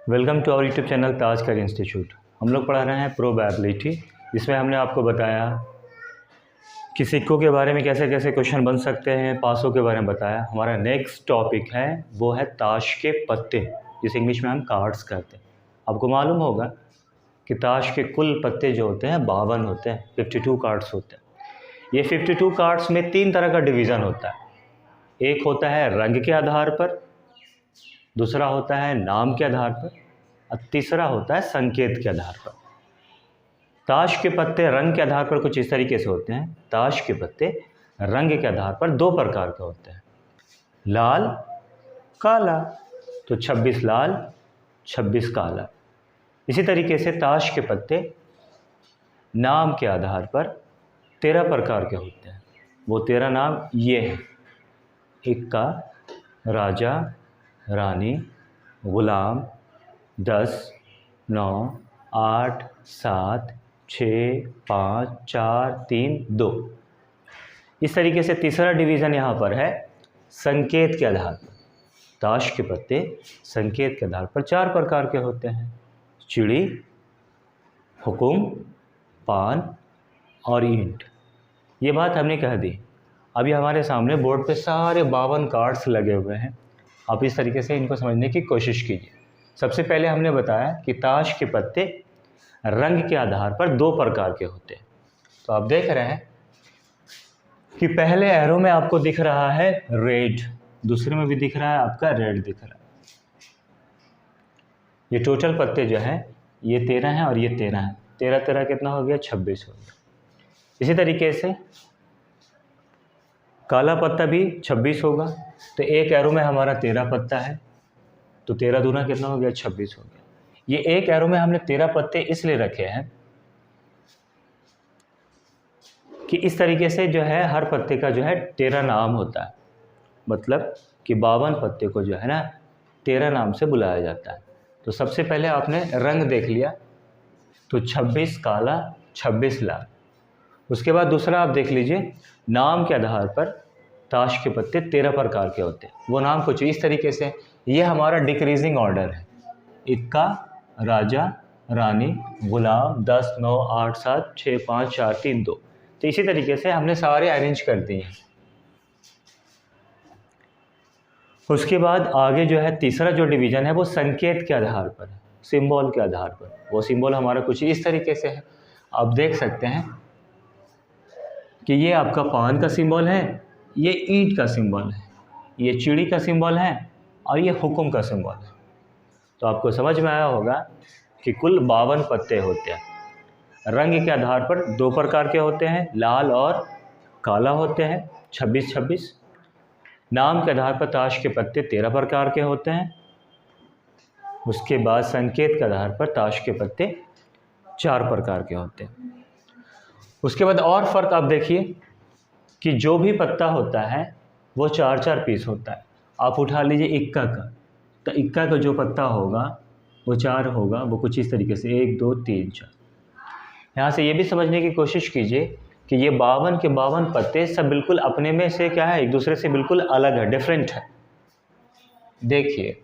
Welcome to our YouTube channel Taj कर institute. हम लोग पढ़ा रहे हैं प्रोबेबिलिटी, जिसमें हमने आपको बताया कि सिक्कों के बारे में कैसे कैसे क्वेश्चन बन सकते हैं, पासों के बारे में बताया। हमारा नेक्स्ट टॉपिक है वो है ताश के पत्ते, जिसे इंग्लिश में हम कार्ड्स कहते हैं। आपको मालूम होगा कि ताश के कुल पत्ते जो होते हैं 52 होते हैं, 52 कार्ड्स होते हैं। ये 52 कार्ड्स में 3 तरह का डिवीज़न होता है। एक होता है रंग के आधार पर, दूसरा होता है नाम के आधार पर और तीसरा होता है संकेत के आधार पर। ताश के पत्ते रंग के आधार पर कुछ इस तरीके से होते हैं। ताश के पत्ते रंग के आधार पर 2 प्रकार के होते हैं, लाल काला। तो 26 लाल 26 काला। इसी तरीके से ताश के पत्ते नाम के आधार पर 13 प्रकार के होते हैं। वो 13 नाम ये हैं: इक्का, राजा, रानी, गुलाम, 10, 9, 8, 7, 6, 5, 4, 3, 2। इस तरीके से तीसरा डिवीज़न यहाँ पर है संकेत के आधार पर। ताश के पत्ते संकेत के आधार पर 4 प्रकार के होते हैं: चिड़ी, हुकुम, पान और ईंट। ये बात हमने कह दी। अभी हमारे सामने बोर्ड पे सारे 52 कार्ड्स लगे हुए हैं। आप इस तरीके से इनको समझने की कोशिश कीजिए। सबसे पहले हमने बताया कि ताश के पत्ते रंग के आधार पर 2 प्रकार के होते हैं। तो आप देख रहे हैं कि पहले एरो में आपको दिख रहा है रेड, दूसरे में भी दिख रहा है आपका रेड दिख रहा है। ये टोटल पत्ते जो हैं ये 13 हैं और ये 13 हैं। 13 13 कितना हो गया? 26 हो गया। इसी तरीके से काला पत्ता भी 26 होगा। तो एक एरो में हमारा 13 पत्ता है, तो 13 दूना कितना हो गया? 26 हो गया। ये एक एरो में हमने 13 पत्ते इसलिए रखे हैं कि इस तरीके से जो है हर पत्ते का जो है 13 नाम होता है। मतलब कि 52 पत्ते को जो है ना 13 नाम से बुलाया जाता है। तो सबसे पहले आपने रंग देख लिया, तो 26 काला 26 लाल। उसके बाद दूसरा आप देख लीजिए, नाम के आधार पर ताश के पत्ते 13 प्रकार के होते हैं। वो नाम कुछ इस तरीके से, ये हमारा डिक्रीजिंग ऑर्डर है: इक्का, राजा, रानी, गुलाम, 10, 9, 8, 7, 6, 5, 4, 3, 2। तो इसी तरीके से हमने सारे अरेंज कर दिए हैं। उसके बाद आगे जो है तीसरा जो डिवीज़न है वो संकेत के आधार पर है, सिंबल के आधार पर। वो सिंबल हमारा कुछ इस तरीके से है। आप देख सकते हैं कि ये आपका पान का सिंबल है, ये ईंट का सिंबल है, ये चिड़ी का सिंबल है और ये हुकुम का सिंबल है। तो आपको समझ में आया होगा कि कुल 52 पत्ते होते हैं। रंग के आधार पर 2 प्रकार के होते हैं, लाल और काला होते हैं, 26 26। नाम के आधार पर ताश के पत्ते 13 प्रकार के होते हैं। उसके बाद संकेत के आधार पर ताश के पत्ते 4 प्रकार के होते हैं। उसके बाद और फ़र्क आप देखिए कि जो भी पत्ता होता है वो 4-4 पीस होता है। आप उठा लीजिए इक्का का, तो इक्का का जो पत्ता होगा वो 4 होगा। वो कुछ इस तरीके से 1 2 3 4। यहाँ से ये भी समझने की कोशिश कीजिए कि ये 52 के 52 पत्ते सब बिल्कुल अपने में से क्या है, एक दूसरे से बिल्कुल अलग है, डिफरेंट है। देखिए,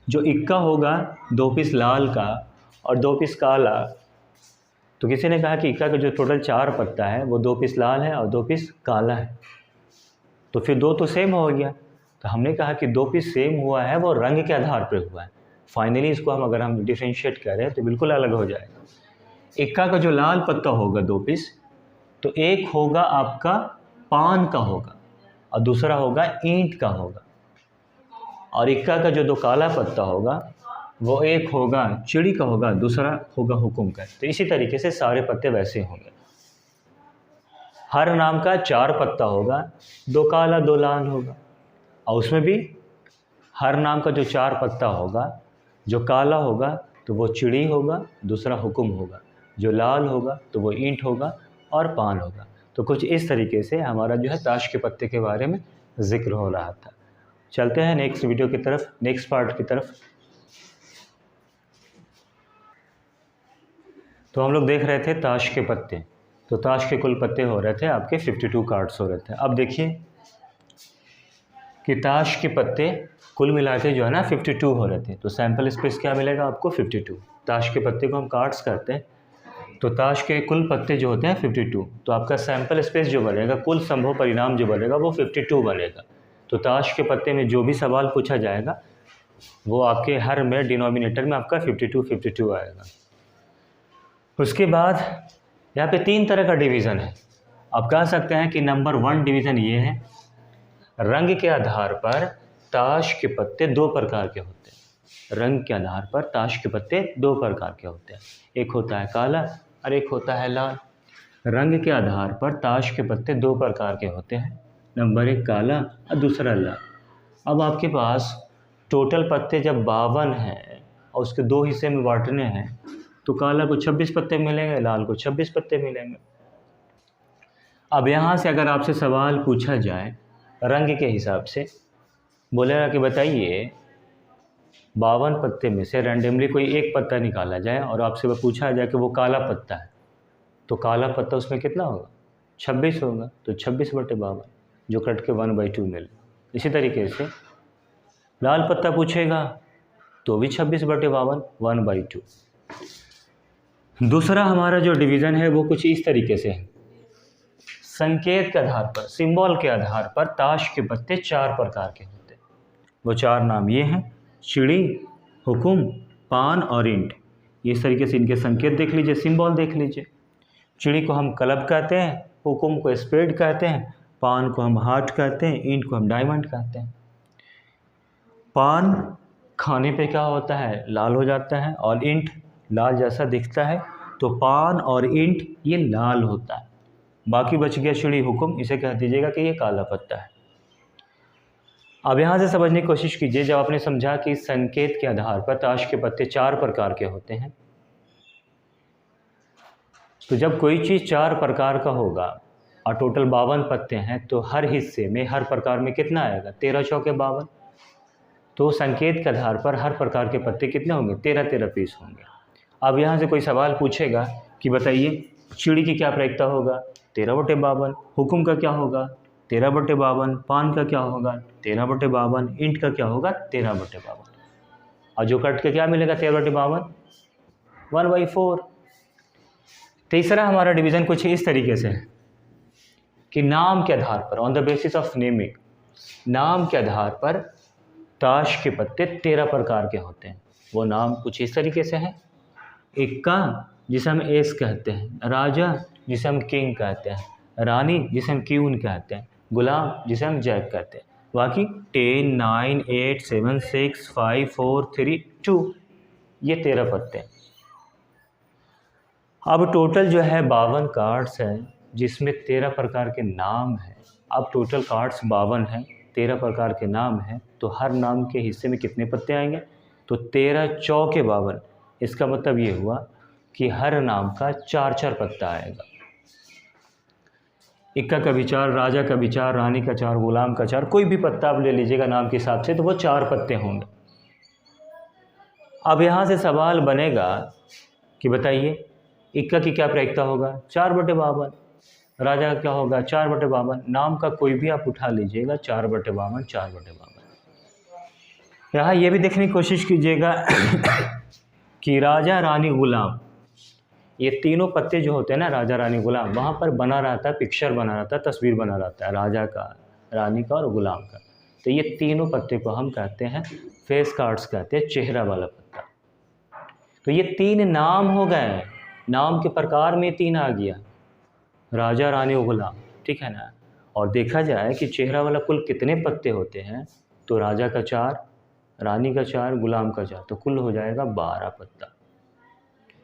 जो इक्का होगा 2 पीस लाल का और 2 पीस काला। तो किसी ने कहा कि इक्का का जो टोटल 4 पत्ता है वो 2 पीस लाल है और 2 पीस काला है, तो फिर 2 तो सेम हो गया। तो हमने कहा कि 2 पीस सेम हुआ है वो रंग के आधार पर हुआ है। फाइनली इसको अगर हम डिफ्रेंशिएट करें तो बिल्कुल अलग हो जाएगा। इक्का का जो लाल पत्ता होगा 2 पीस, तो एक होगा आपका पान का होगा और दूसरा होगा ईंट का होगा। और इक्का का जो 2 काला पत्ता होगा वो एक होगा चिड़ी का होगा, दूसरा होगा हुकुम का। तो इसी तरीके से सारे पत्ते वैसे होंगे। हर नाम का 4 पत्ता होगा, 2 काला 2 लाल होगा। और उसमें भी हर नाम का जो 4 पत्ता होगा, जो काला होगा तो वो चिड़ी होगा, दूसरा हुकुम होगा, जो लाल होगा तो वो ईंट होगा और पान होगा। तो कुछ इस तरीके से हमारा जो है ताश के पत्ते के बारे में जिक्र हो रहा था। चलते हैं नेक्स्ट वीडियो की तरफ, नेक्स्ट पार्ट की तरफ। तो हम लोग देख रहे थे ताश के पत्ते। तो ताश के कुल पत्ते हो रहे थे आपके 52 कार्ड्स हो रहे थे। अब देखिए कि ताश के पत्ते कुल मिला के जो है ना 52 हो रहे थे। तो सैंपल स्पेस क्या मिलेगा आपको 52। ताश के पत्ते को हम कार्ड्स करते हैं, तो ताश के कुल पत्ते जो होते हैं 52, तो आपका सैंपल स्पेस जो बनेगा, कुल संभव परिणाम जो बनेगा वो 52 बनेगा। तो ताश के पत्ते में जो भी सवाल पूछा जाएगा वो आपके हर में डिनोमिनेटर में आपका 52 आएगा। उसके बाद यहाँ पे 3 तरह का डिवीज़न है। आप कह सकते हैं कि नंबर 1 डिवीज़न ये है, रंग के आधार पर ताश के पत्ते 2 प्रकार के होते हैं। रंग के आधार पर ताश के पत्ते 2 प्रकार के होते हैं, एक होता है काला और एक होता है लाल। रंग के आधार पर ताश के पत्ते 2 प्रकार के होते हैं, नंबर 1 काला और दूसरा लाल। अब आपके पास टोटल पत्ते जब 52 हैं और उसके 2 हिस्से में बांटने हैं, तो काला को 26 पत्ते मिलेंगे, लाल को 26 पत्ते मिलेंगे। अब यहाँ से अगर आपसे सवाल पूछा जाए रंग के हिसाब से, बोलेगा कि बताइए 52 पत्ते में से रैंडमली कोई एक पत्ता निकाला जाए और आपसे वह पूछा जाए कि वो काला पत्ता है, तो काला पत्ता उसमें कितना होगा? 26 होगा। तो 26/52 जो कट के 1/2 मिले। इसी तरीके से लाल पत्ता पूछेगा तो भी 26/52 1/2। दूसरा हमारा जो डिवीज़न है वो कुछ इस तरीके से है, संकेत के आधार पर, सिंबल के आधार पर ताश के पत्ते 4 प्रकार के होते हैं। वो 4 नाम ये हैं, चिड़ी, हुकुम, पान और ईंट। इस तरीके से इनके संकेत देख लीजिए, सिंबल देख लीजिए। चिड़ी को हम क्लब कहते हैं, हुकुम को स्पेड कहते हैं, पान को हम हार्ट कहते हैं, ईंट को हम डायमंड कहते हैं। पान खाने पे क्या होता है? लाल हो जाता है, और ईंट लाल जैसा दिखता है, तो पान और ईंट ये लाल होता है। बाकी बच गया चिड़ी, हुकुम, इसे कह दीजिएगा कि ये काला पत्ता है। अब यहाँ से समझने की कोशिश कीजिए, जब आपने समझा कि संकेत के आधार पर ताश के पत्ते 4 प्रकार के होते हैं, तो जब कोई चीज़ 4 प्रकार का होगा और टोटल 52 पत्ते हैं, तो हर हिस्से में, हर प्रकार में कितना आएगा? 13 चौके 52। तो संकेत के आधार पर हर प्रकार के पत्ते कितने होंगे? 13 पीस होंगे। अब यहाँ से कोई सवाल पूछेगा कि बताइए चिड़ी की क्या प्रायिकता होगा? 13/52। हुकुम का क्या होगा? 13/52। पान का क्या होगा? 13/52। ईंट का क्या होगा? 13/52। और जो कट के क्या मिलेगा? 13/52 1/4। तीसरा हमारा डिवीज़न कुछ इस तरीके से है कि नाम के आधार पर, on the basis of naming, नाम के आधार पर ताश के पत्ते 13 प्रकार के होते हैं। वो नाम कुछ इस तरीके से हैं, इक्का जिसे हम एस कहते हैं, राजा जिसे हम किंग कहते हैं, रानी जिसे हम क्वीन कहते हैं, गुलाम जिसे हम जैक कहते हैं। बाकी 10, 9, 8, 7, 6, 5, 4, 3, 2, ये 13 पत्ते हैं। अब टोटल जो है 52 कार्ड्स हैं, जिसमें 13 प्रकार के नाम हैं। अब टोटल कार्ड्स 52 हैं, 13 प्रकार के नाम हैं, तो हर नाम के हिस्से में कितने पत्ते आएंगे? तो 13 चौके 52। इसका मतलब ये हुआ कि हर नाम का 4 पत्ता आएगा। इक्का का भी 4, राजा का भी 4, रानी का 4, गुलाम का 4, कोई भी पत्ता आप ले लीजिएगा नाम के हिसाब से, तो वो 4 पत्ते होंगे। अब यहाँ से सवाल बनेगा कि बताइए इक्का की क्या प्रायिकता होगा? 4/52। राजा का क्या होगा? 4/52। नाम का कोई भी आप उठा लीजिएगा, 4/52, 4/52। यहाँ ये भी देखने की कोशिश कीजिएगा कि राजा, रानी, गुलाम, ये तीनों पत्ते जो होते हैं ना, राजा, रानी, गुलाम, वहाँ पर बना रहता है, पिक्चर बना रहता है, तस्वीर बना रहता है राजा का, रानी का और गुलाम का। तो ये तीनों पत्ते को हम कहते हैं फेस कार्ड्स कहते हैं, चेहरा वाला पत्ता। तो ये 3 नाम हो गए, नाम के प्रकार में 3 आ गया, राजा, रानी और गुलाम, ठीक है ना। और देखा जाए कि चेहरा वाला कुल कितने पत्ते होते हैं, तो राजा का 4, रानी का 4, गुलाम का 4, तो कुल हो जाएगा 12 पत्ता।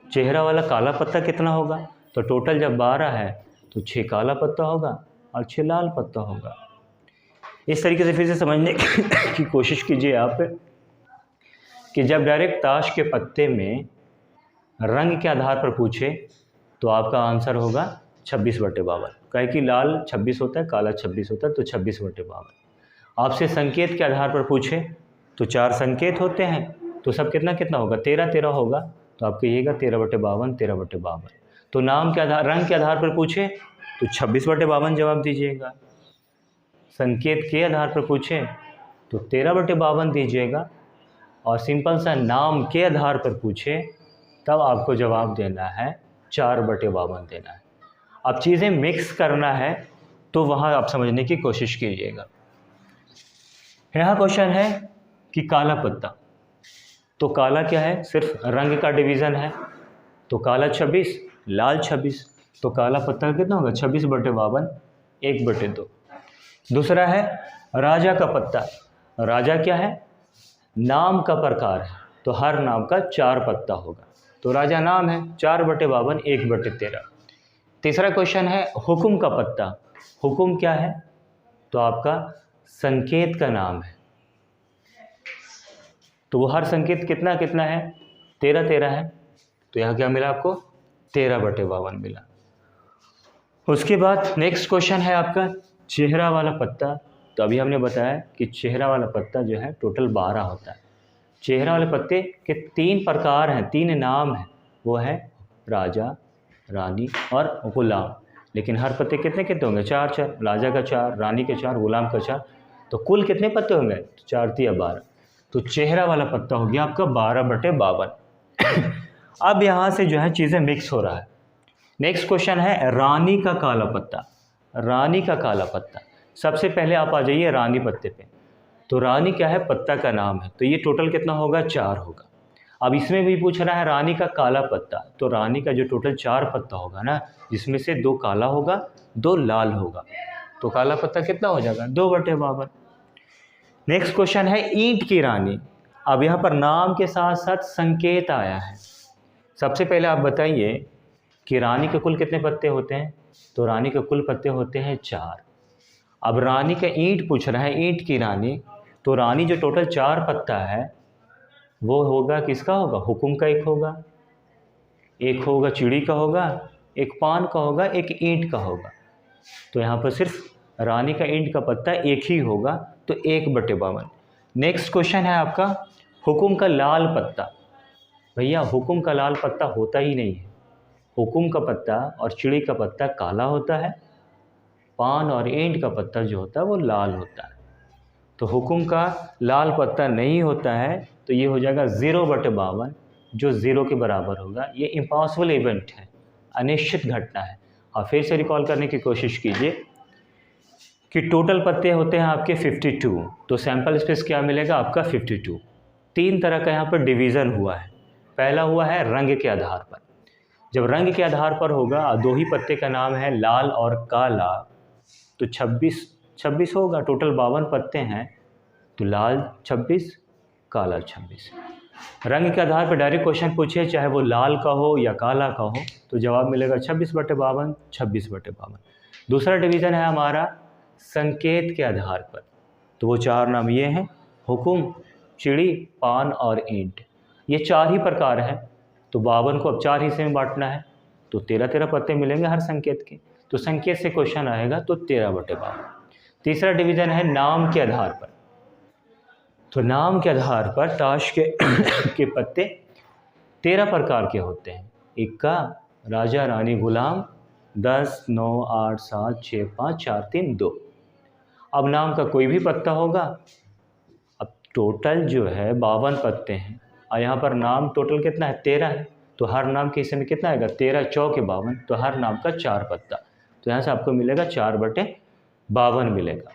चेहरा वाला काला पत्ता कितना होगा? तो टोटल जब 12 है तो 6 काला पत्ता होगा और 6 लाल पत्ता होगा। इस तरीके से फिर से समझने की कोशिश कीजिए आप कि जब डायरेक्ट ताश के पत्ते में रंग के आधार पर पूछे तो आपका आंसर होगा 26/52। कहे कि लाल 26 होता है, काला 26 होता है, तो 26/52। आपसे संकेत के आधार पर पूछे तो 4 संकेत होते हैं, तो सब कितना कितना होगा? 13 होगा। तो आप कहिएगा 13/52, 13/52। तो नाम के आधार, रंग के आधार पर पूछे तो 26/52 जवाब दीजिएगा। संकेत के आधार पर पूछे तो 13/52 दीजिएगा और सिंपल सा नाम के आधार पर पूछे तब आपको जवाब देना है 4/52 देना है। अब चीज़ें मिक्स करना है तो वहाँ आप समझने की कोशिश कीजिएगा। यहाँ क्वेश्चन है कि काला पत्ता, तो काला क्या है, सिर्फ रंग का डिवीज़न है, तो काला 26, लाल 26, तो काला पत्ता कितना होगा 26/52, 1/2। दूसरा है राजा का पत्ता, राजा क्या है, नाम का प्रकार है, तो हर नाम का 4 पत्ता होगा, तो राजा नाम है, 4/52, 1/13। तीसरा क्वेश्चन है हुकुम का पत्ता, हुकुम क्या है, तो आपका संकेत का नाम है, तो वो हर संकेत कितना कितना है, 13 है, तो यहाँ क्या मिला आपको 13/52 मिला। उसके बाद नेक्स्ट क्वेश्चन है आपका चेहरा वाला पत्ता, तो अभी हमने बताया कि चेहरा वाला पत्ता जो है टोटल 12 होता है। चेहरा वाले पत्ते के 3 प्रकार हैं, 3 नाम हैं, वो है राजा, रानी और गुलाम, लेकिन हर पत्ते कितने कितने होंगे, 4, राजा का 4, रानी के 4, गुलाम का 4, तो कुल कितने पत्ते होंगे, 4×3=12, तो चेहरा वाला पत्ता हो गया आपका 12/52। अब यहाँ से जो है चीज़ें मिक्स हो रहा है। नेक्स्ट क्वेश्चन है रानी का काला पत्ता, रानी का काला पत्ता, सबसे पहले आप आ जाइए रानी पत्ते पे, तो रानी क्या है, पत्ता का नाम है, तो ये टोटल कितना होगा, 4 होगा। अब इसमें भी पूछ रहा है रानी का काला पत्ता, तो रानी का जो टोटल 4 पत्ता होगा ना, जिसमें से 2 काला होगा 2 लाल होगा, तो काला पत्ता कितना हो जाएगा 2/52। नेक्स्ट क्वेश्चन है ईंट की रानी, अब यहाँ पर नाम के साथ साथ संकेत आया है। सबसे पहले आप बताइए कि रानी के कुल कितने पत्ते होते हैं, तो रानी के कुल पत्ते होते हैं 4। अब रानी का ईंट पूछ रहा है, ईंट की रानी, तो रानी जो टोटल 4 पत्ता है वो होगा किसका होगा, हुकुम का एक होगा चिड़ी का होगा, एक पान का होगा, एक ईंट का होगा, तो यहाँ पर सिर्फ रानी का ईंट का पत्ता एक ही होगा, तो 1/52। नेक्स्ट क्वेश्चन है आपका हुकुम का लाल पत्ता, भैया हुकुम का लाल पत्ता होता ही नहीं है, हुकुम का पत्ता और चिड़ी का पत्ता काला होता है, पान और ईंट का पत्ता जो होता है वो लाल होता है, तो हुकुम का लाल पत्ता नहीं होता है, तो ये हो जाएगा 0/52, जो 0 के बराबर होगा। ये इम्पॉसिबल इवेंट है, अनिश्चित घटना है। आप फिर से रिकॉल करने की कोशिश कीजिए कि टोटल पत्ते होते हैं आपके 52, तो सैंपल स्पेस क्या मिलेगा आपका 52। 3 तरह का यहाँ पर डिवीज़न हुआ है। पहला हुआ है रंग के आधार पर, जब रंग के आधार पर होगा, 2 ही पत्ते का नाम है लाल और काला, तो 26 होगा, टोटल 52 पत्ते हैं, तो लाल 26 काला 26। रंग के आधार पर डायरेक्ट क्वेश्चन पूछे, चाहे वो लाल का हो या काला का हो, तो जवाब मिलेगा 26/52, 26/52। दूसरा डिवीज़न है हमारा संकेत के आधार पर, तो वो 4 नाम ये हैं, हुकुम, चिड़ी, पान और ईंट, ये 4 ही प्रकार हैं, तो 52 को अब 4 हिस्से में बांटना है, तो 13 पत्ते मिलेंगे हर संकेत के, तो संकेत से क्वेश्चन आएगा तो 13/52। तीसरा डिवीज़न है नाम के आधार पर, तो नाम के आधार पर ताश के के पत्ते 13 प्रकार के होते हैं। इक्का, राजा, रानी, गुलाम, 10, 9, 8, 7, 6, 5, 4, 3, 2। अब नाम का कोई भी पत्ता होगा, अब टोटल जो है 52 पत्ते हैं, और यहाँ पर नाम टोटल कितना है 13 है, तो हर नाम के हिस्से में कितना आएगा 13×4=52, तो हर नाम का 4 पत्ता, तो यहाँ से आपको मिलेगा 4/52 मिलेगा।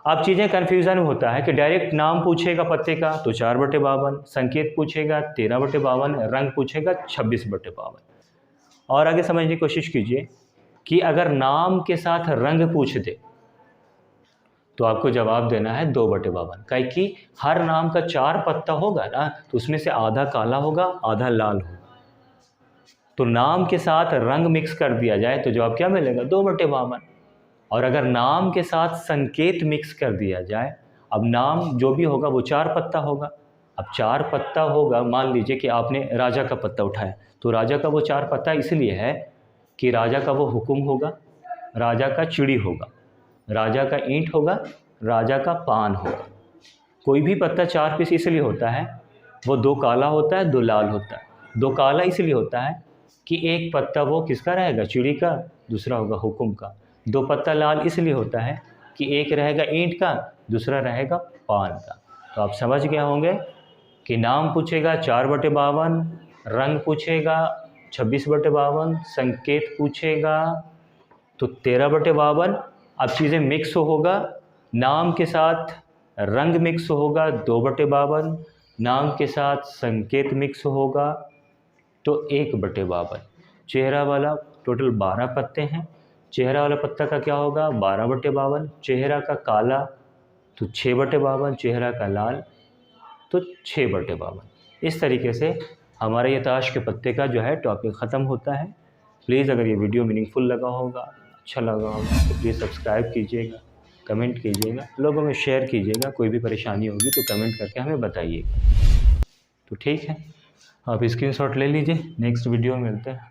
अब चीज़ें कन्फ्यूज़न होता है कि डायरेक्ट नाम पूछेगा पत्ते का तो 4/52, संकेत पूछेगा 13/52, रंग पूछेगा 26/52। और आगे समझने की कोशिश कीजिए कि अगर नाम के साथ रंग पूछ दे तो आपको जवाब देना है 2/52, काहे कि हर नाम का 4 पत्ता होगा ना, तो उसमें से आधा काला होगा आधा लाल होगा, तो नाम के साथ रंग मिक्स कर दिया जाए तो जवाब क्या मिलेगा 2/52। और अगर नाम के साथ संकेत मिक्स कर दिया जाए, अब नाम जो भी होगा वो 4 पत्ता होगा, अब 4 पत्ता होगा, मान लीजिए कि आपने राजा का पत्ता उठाया, तो राजा का वो 4 पत्ता इसलिए है कि राजा का वो हुकुम होगा, राजा का चिड़ी होगा, राजा का ईंट होगा, राजा का पान होगा। कोई भी पत्ता 4 पीस इसलिए होता है, वो 2 काला होता है 2 लाल होता है। 2 काला इसलिए होता है कि एक पत्ता वो किसका रहेगा चिड़ी का, दूसरा होगा हुकुम का। 2 पत्ता लाल इसलिए होता है कि एक रहेगा ईंट का, दूसरा रहेगा पान का। तो आप समझ गए होंगे कि नाम पूछेगा 4/52, रंग पूछेगा 26/52, संकेत पूछेगा तो 13/52। अब चीज़ें मिक्स होगा, नाम के साथ रंग मिक्स होगा 2/52, नाम के साथ संकेत मिक्स होगा तो 1/52। चेहरा वाला टोटल 12 पत्ते हैं, चेहरा वाला पत्ता का क्या होगा 12/52, चेहरा का काला तो 6/52, चेहरा का लाल तो 6/52। इस तरीके से हमारा ये ताश के पत्ते का जो है टॉपिक ख़त्म होता है। प्लीज़ अगर ये वीडियो मीनिंगफुल लगा होगा, अच्छा लगा होगा तो प्लीज़ सब्सक्राइब कीजिएगा, कमेंट कीजिएगा, लोगों में शेयर कीजिएगा। कोई भी परेशानी होगी तो कमेंट करके हमें बताइएगा। तो ठीक है, आप स्क्रीनशॉट ले लीजिए, नेक्स्ट वीडियो में मिलते हैं।